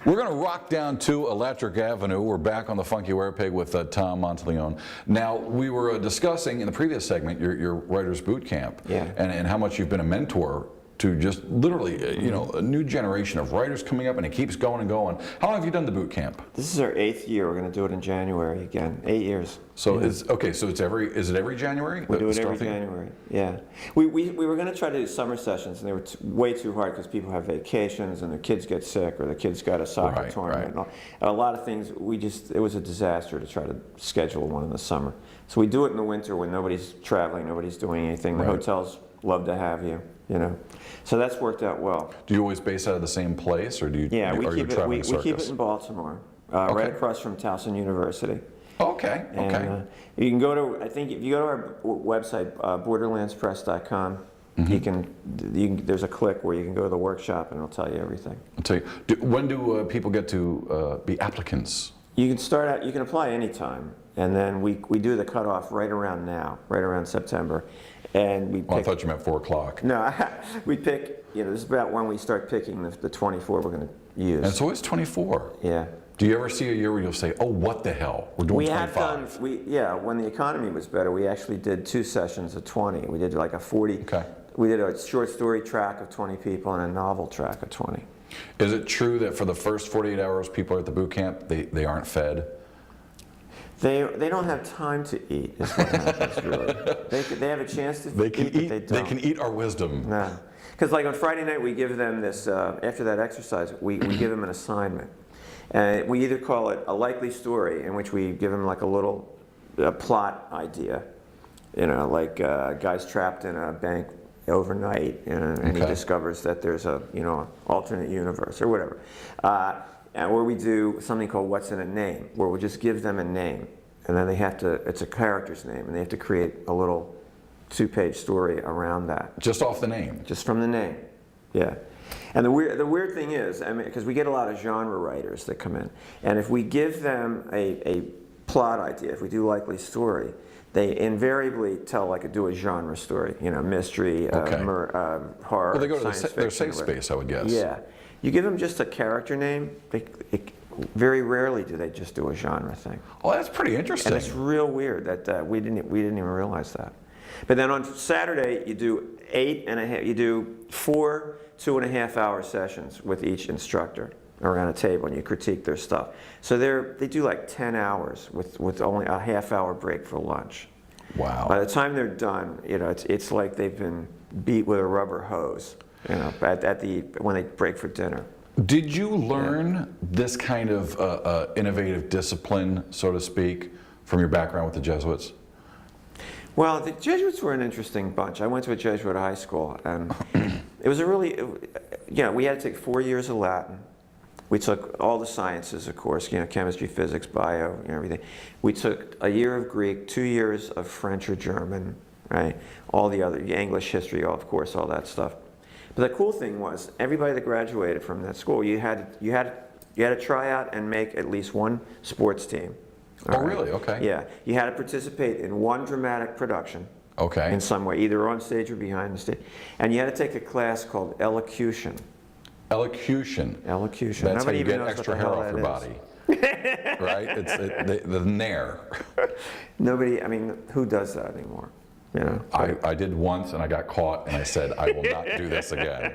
We're going to rock down to Electric Avenue. We're back on the Funky Werepig with Tom Monteleone. Now, we were discussing in the previous segment your writer's boot camp, and how much you've been a mentor to just literally, you know, a new generation of writers coming up, and it keeps going and going. How long have you done the boot camp? This is our 8th year. We're going to do it in January again. 8 years. So is it every January? We do it every January. Yeah. We were going to try to do summer sessions, and they were way too hard because people have vacations and their kids get sick, or the kids got a soccer tournament. And, and a lot of things. It was a disaster to try to schedule one in the summer. So we do it in the winter when nobody's traveling, nobody's doing anything. The hotels love to have you. You know, so that's worked out well. Do you always base out of the same place, or do you? Yeah, we keep it in Baltimore, right across from Towson University. Okay. And, you can go to, I think, if you go to our website, borderlandspress.com, there's a click where you can go to the workshop, and it'll tell you everything. I'll tell you. When do people get to be applicants? You can start out. You can apply anytime, and then we do the cutoff right around now, right around September. And we pick, I thought you meant 4 o'clock. No, we pick, you know, this is about when we start picking the 24 we're going to use. And it's always 24. Yeah. Do you ever see a year where you'll say, oh, what the hell, we're doing 25? Yeah, when the economy was better, we actually did 2 sessions of 20. We did like a 40, we did a short story track of 20 people and a novel track of 20. Is it true that for the first 48 hours people are at the boot camp, they aren't fed? They don't have time to eat, is what happens, really. They have a chance to eat, but they don't. They can eat our wisdom. No. Because like on Friday night, we give them this, after that exercise, we give them an assignment. And we either call it a likely story, in which we give them like a little plot idea. You know, like a guy's trapped in a bank overnight, and he discovers that there's a, you know, alternate universe, or whatever. Or we do something called What's in a Name, where we'll just give them a name, and then they have to, it's a character's name, and they have to create a little 2-page story around that. Just off the name? Just from the name, yeah. And the weird thing is, I mean, because we get a lot of genre writers that come in, and if we give them a plot idea, if we do likely story, they invariably do a genre story, you know, mystery, horror, well, they go to their safe fiction, space, I would guess. Yeah. You give them just a character name, very rarely do they just do a genre thing. Oh, that's pretty interesting. And it's real weird that we didn't even realize that. But then on Saturday, you do 4 2.5-hour sessions with each instructor around a table, and you critique their stuff. So they do like 10 hours with only a half-hour break for lunch. Wow. By the time they're done, you know, it's like they've been beat with a rubber hose, you know, when they break for dinner. Did you learn this kind of innovative discipline, so to speak, from your background with the Jesuits? Well, the Jesuits were an interesting bunch. I went to a Jesuit high school, and it was we had to take 4 years of Latin. We took all the sciences, of course, you know, chemistry, physics, bio, you know, everything. We took a year of Greek, 2 years of French or German, right? All the other, English, history, of course, all that stuff. But the cool thing was, everybody that graduated from that school, you had to try out and make at least one sports team. Oh, really? Okay. Yeah. You had to participate in one dramatic production. Okay. In some way, either on stage or behind the stage. And you had to take a class called elocution. Elocution. Elocution. That's Nobody how you even get knows extra what the hair hell off your that body. Right? It's the nair. Nobody, I mean, who does that anymore? You know? I did once, and I got caught, and I said, I will not do this again.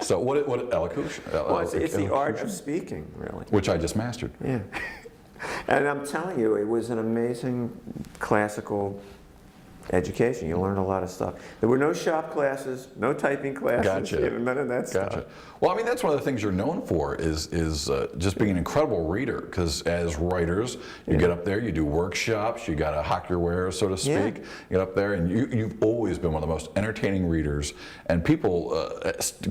So what elocution? Well, it's the art of speaking, really. Which I just mastered. Yeah. And I'm telling you, it was an amazing classical education. You learned a lot of stuff. There were no shop classes, no typing classes, Gotcha. None of that stuff. Well, I mean, that's one of the things you're known for is just being an incredible reader, because as writers, you get up there, you do workshops, you got to hawk your wares, so to speak. You get up there, and you've always been one of the most entertaining readers, and people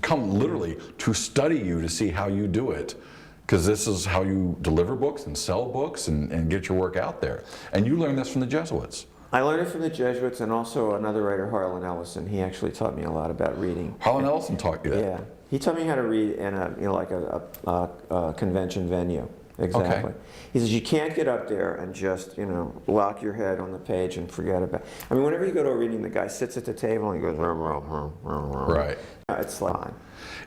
come literally to study you to see how you do it. Because this is how you deliver books and sell books and get your work out there. And you learned this from the Jesuits. I learned it from the Jesuits, and also another writer, Harlan Ellison. He actually taught me a lot about reading. Harlan Ellison taught you that? Yeah. He taught me how to read in a convention venue. Exactly. He says you can't get up there and just, lock your head on the page and forget about it. I mean, whenever you go to a reading, the guy sits at the table and he goes, Right. It's like,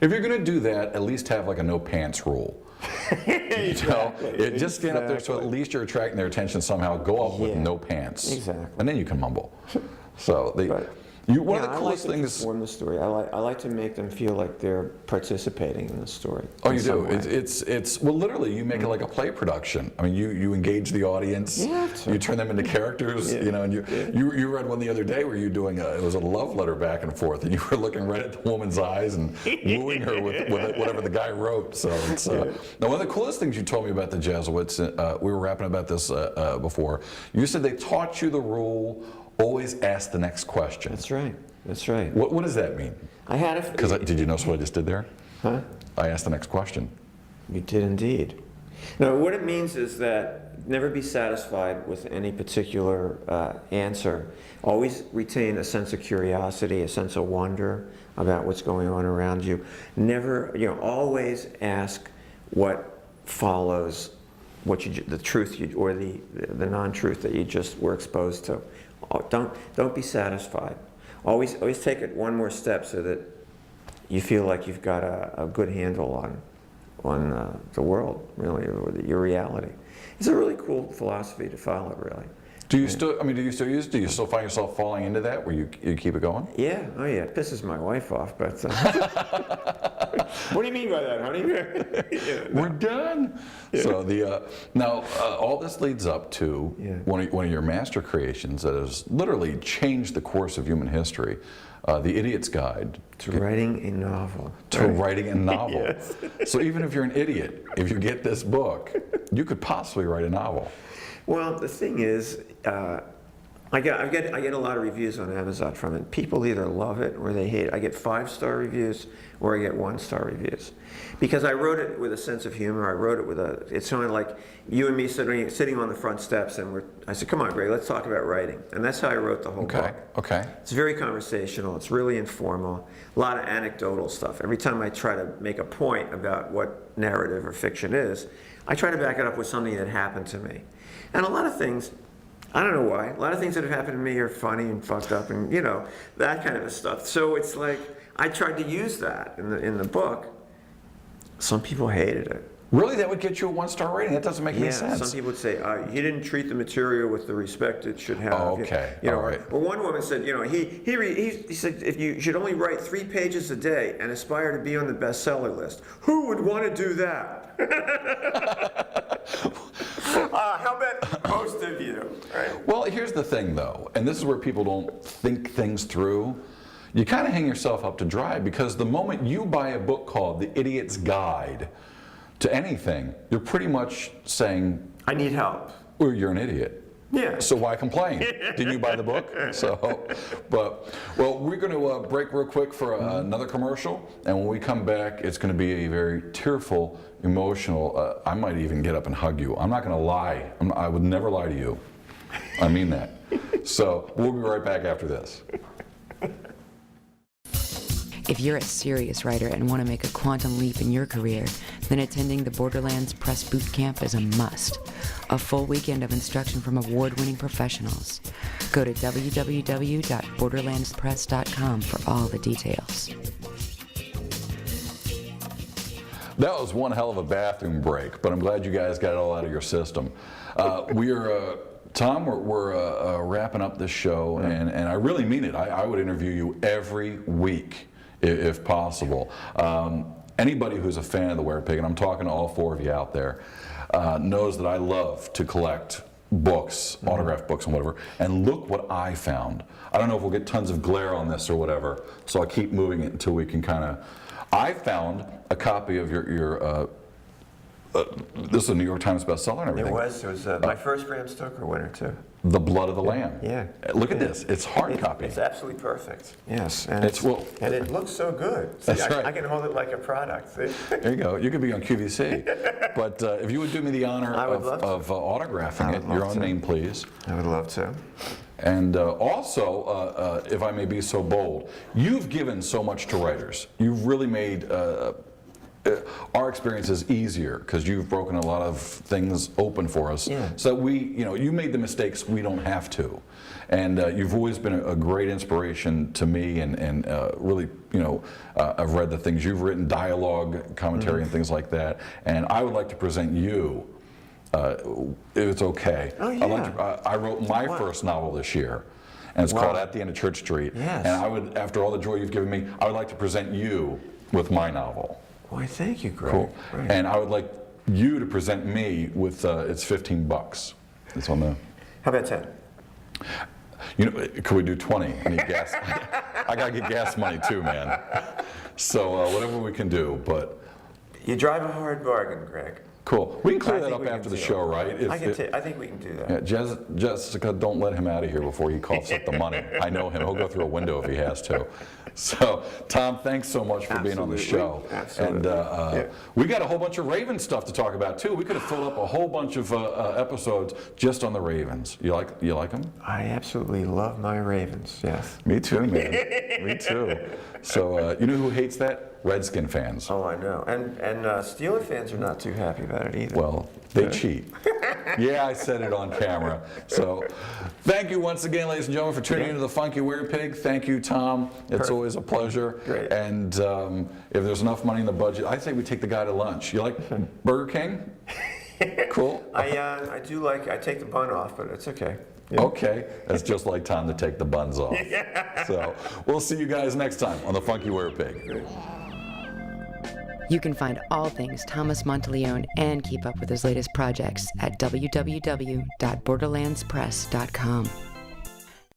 If you're going to do that, at least have like a no pants rule. Just stand up there so at least you're attracting their attention somehow. Go up with no pants. Exactly. And then you can mumble. So one of the coolest things. I like to perform the story. I like to make them feel like they're participating in the story. Oh, you do. It's well, literally, you make it like a play production. I mean, you engage the audience. You turn them into characters. And you read one the other day where you doing it was a love letter back and forth, and you were looking right at the woman's eyes and wooing her with whatever the guy wrote. So it's now one of the coolest things you told me about the Jesuits. We were rapping about this before. You said they taught you the rule. Always ask the next question. That's right. That's right. What does that mean? Because did you notice what I just did there? Huh? I asked the next question. You did indeed. No, what it means is that never be satisfied with any particular answer. Always retain a sense of curiosity, a sense of wonder about what's going on around you. Never, always ask what follows the truth or the non-truth that you just were exposed to. Don't be satisfied. Always take it one more step so that you feel like you've got a good handle on the world, really, or your reality. It's a really cool philosophy to follow, really. Do you still use it? Do you still find yourself falling into that where you keep it going? Yeah, oh yeah, it pisses my wife off, but what do you mean by that, honey? We're done. Yeah. So now all this leads up to one of your master creations that has literally changed the course of human history, The Idiot's Guide to Writing a Novel. Writing a novel. Yes. So even if you're an idiot, if you get this book, you could possibly write a novel. Well, the thing is, I get a lot of reviews on Amazon from it. People either love it or they hate it. I get 5-star reviews or I get 1-star reviews. Because I wrote it with a sense of humor. I wrote it it's kind of like you and me sitting on the front steps, and I said, come on, Greg, let's talk about writing. And that's how I wrote the whole book. Okay. It's very conversational. It's really informal. A lot of anecdotal stuff. Every time I try to make a point about what narrative or fiction is, I try to back it up with something that happened to me. And a lot of things, I don't know why, a lot of things that have happened to me are funny and fucked up and, that kind of stuff. So it's like, I tried to use that in the book. Some people hated it. Really? That would get you a 1-star rating? That doesn't make any sense. Some people would say, he didn't treat the material with the respect it should have. Oh, okay. All right. Or one woman said, he said, if you should only write 3 pages a day and aspire to be on the bestseller list, who would want to do that? How about most of you? Right? Well, here's the thing, though, and this is where people don't think things through. You kind of hang yourself up to dry, because the moment you buy a book called The Idiot's Guide to anything, you're pretty much saying, I need help. Or you're an idiot. Yeah. So why complain? Didn't you buy the book? We're going to break real quick for another commercial, and when we come back, it's going to be a very tearful, emotional, I might even get up and hug you. I'm not going to lie. I would never lie to you. I mean that. So we'll be right back after this. If you're a serious writer and want to make a quantum leap in your career, then attending the Borderlands Press Boot Camp is a must. A full weekend of instruction from award-winning professionals. Go to www.borderlandspress.com for all the details. That was one hell of a bathroom break, but I'm glad you guys got it all out of your system. Tom, we're wrapping up this show, and I really mean it. I would interview you every week, if possible. Anybody who's a fan of the Werepig, and I'm talking to all 4 of you out there, knows that I love to collect books, autographed books and whatever, and look what I found. I don't know if we'll get tons of glare on this or whatever, so I'll keep moving it until we can kind of... I found a copy of your this is a New York Times bestseller and everything. It was my first Bram Stoker winner, too. The Blood of the Lamb. Yeah. Look at this. It's hard copy. It's absolutely perfect. Yes. And and it looks so good. See, that's right. I can hold it like a product. See? There you go. You could be on QVC. But if you would do me the honor of autographing it, your own name, please. I would love to. And also, if I may be so bold, you've given so much to writers. You've really made our experience is easier because you've broken a lot of things open for us. Yeah. So you made the mistakes, we don't have to. And you've always been a great inspiration to me, and really, I've read the things you've written, dialogue, commentary, and things like that. And I would like to present you, if it's okay. Oh, yeah. I wrote my first novel this year, and it's called At the End of Church Street. Yes. And I would, after all the joy you've given me, I would like to present you with my novel. Why, thank you, Greg. Cool. Right. And I would like you to present me with, it's $15. It's on the. How about 10? Could we do 20? I need gas. I gotta get gas money too, man. So whatever we can do, but. You drive a hard bargain, Greg. Cool. We can clear I that think up we can after the do show, it. right? I think we can do that. Yeah, Jessica, don't let him out of here before he coughs up the money. I know him. He'll go through a window if he has to. So, Tom, thanks so much for being on the show. Absolutely. And we got a whole bunch of Ravens stuff to talk about too. We could have filled up a whole bunch of episodes just on the Ravens. You like them? I absolutely love my Ravens. Yes. Me too, man. Me too. So, you know who hates that? Redskin fans. Oh, I know. And Steeler fans are not too happy about it either. Well, they cheat. Yeah, I said it on camera. So, thank you once again, ladies and gentlemen, for tuning into the Funky Werepig. Thank you, Tom. It's always a pleasure. Great. And if there's enough money in the budget, I say we take the guy to lunch. You like Burger King? Cool. I do like. I take the bun off, but it's okay. Yeah. Okay, that's just like Tom to take the buns off. Yeah. So, we'll see you guys next time on the Funky Werepig. You can find all things Thomas Monteleone and keep up with his latest projects at www.borderlandspress.com.